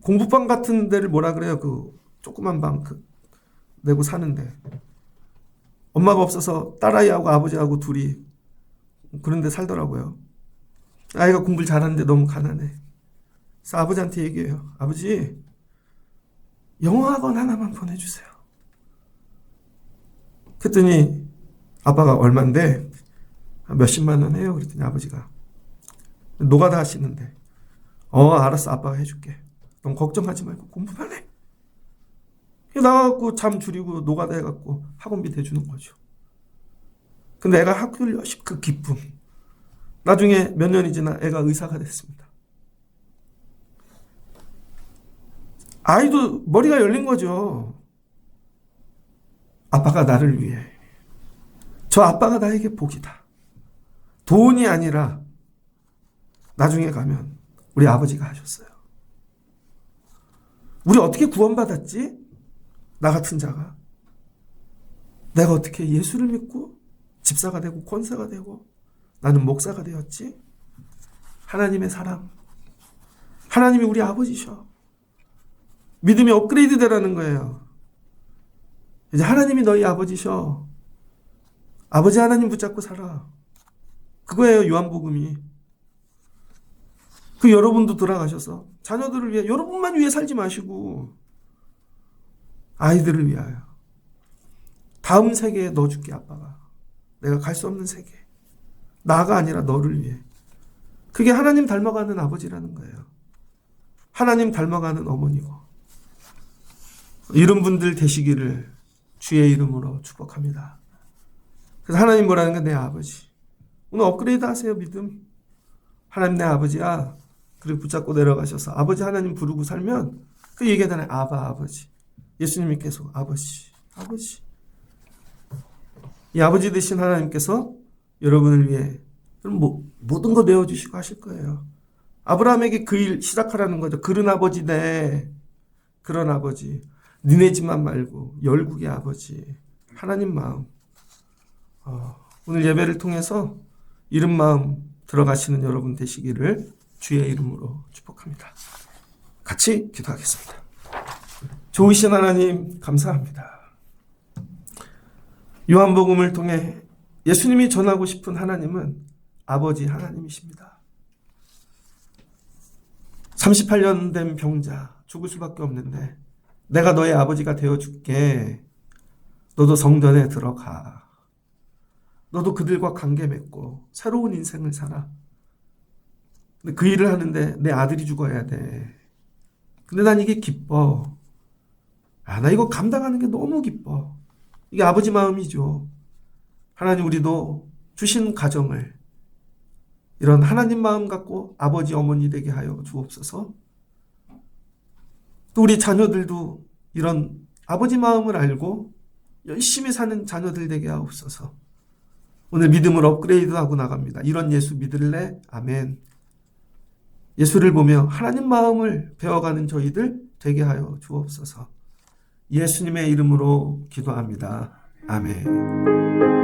공부방 같은 데를 뭐라 그래요? 그 조그만 방 내고 사는데 엄마가 없어서 딸아이하고 아버지하고 둘이 그런 데 살더라고요. 아이가 공부를 잘하는데 너무 가난해. 그래서 아버지한테 얘기해요. 아버지, 영어학원 하나만 보내주세요. 그랬더니 아빠가 얼만데? 몇십만 원 해요. 그랬더니 아버지가 노가다 하시는데 알았어. 아빠가 해줄게. 넌 걱정하지 말고 공부만 해. 나가갖고 잠 줄이고 노가다 해갖고 학원비 대주는 거죠. 근데 애가 학교를 열심히 그 기쁨. 나중에 몇 년이 지나 애가 의사가 됐습니다. 아이도 머리가 열린 거죠. 아빠가 나를 위해. 저 아빠가 나에게 복이다. 돈이 아니라 나중에 가면 우리 아버지가 하셨어요. 우리 어떻게 구원받았지? 나 같은 자가. 내가 어떻게 예수를 믿고 집사가 되고 권사가 되고 나는 목사가 되었지? 하나님의 사랑. 하나님이 우리 아버지셔. 믿음이 업그레이드 되라는 거예요. 이제 하나님이 너희 아버지셔. 아버지 하나님 붙잡고 살아. 그거예요, 요한복음이. 여러분도 돌아가셔서 자녀들을 위해, 여러분만 위해 살지 마시고 아이들을 위하여 다음 세계에 넣어줄게. 아빠가 내가 갈 수 없는 세계. 나가 아니라 너를 위해. 그게 하나님 닮아가는 아버지라는 거예요. 하나님 닮아가는 어머니고. 이런 분들 되시기를 주의 이름으로 축복합니다. 그래서 하나님 뭐라는 게 내 아버지. 오늘 업그레이드 하세요. 믿음. 하나님 내 아버지야. 그리고 붙잡고 내려가셔서 아버지 하나님 부르고 살면 그 얘기하잖아요. 아버지. 예수님이 계속 아버지. 이 아버지 되신 하나님께서 여러분을 위해 모든 거 내어주시고 하실 거예요. 아브라함에게 그 일 시작하라는 거죠. 그런 아버지네. 그런 아버지. 니네 집만 말고 열국의 아버지. 하나님 마음. 오늘 예배를 통해서 이런 마음 들어가시는 여러분 되시기를 주의 이름으로 축복합니다. 같이 기도하겠습니다. 좋으신 하나님 감사합니다. 요한복음을 통해 예수님이 전하고 싶은 하나님은 아버지 하나님이십니다. 38년 된 병자, 죽을 수밖에 없는데 내가 너의 아버지가 되어줄게. 너도 성전에 들어가. 너도 그들과 관계 맺고 새로운 인생을 살아. 근데 그 일을 하는데 내 아들이 죽어야 돼. 근데 난 이게 기뻐. 나 이거 감당하는 게 너무 기뻐. 이게 아버지 마음이죠. 하나님, 우리도 주신 가정을 이런 하나님 마음 갖고 아버지 어머니 되게 하여 주옵소서. 또 우리 자녀들도 이런 아버지 마음을 알고 열심히 사는 자녀들 되게 하옵소서. 오늘 믿음을 업그레이드하고 나갑니다. 이런 예수 믿을래? 아멘. 예수를 보며 하나님 마음을 배워가는 저희들 되게 하여 주옵소서. 예수님의 이름으로 기도합니다. 아멘.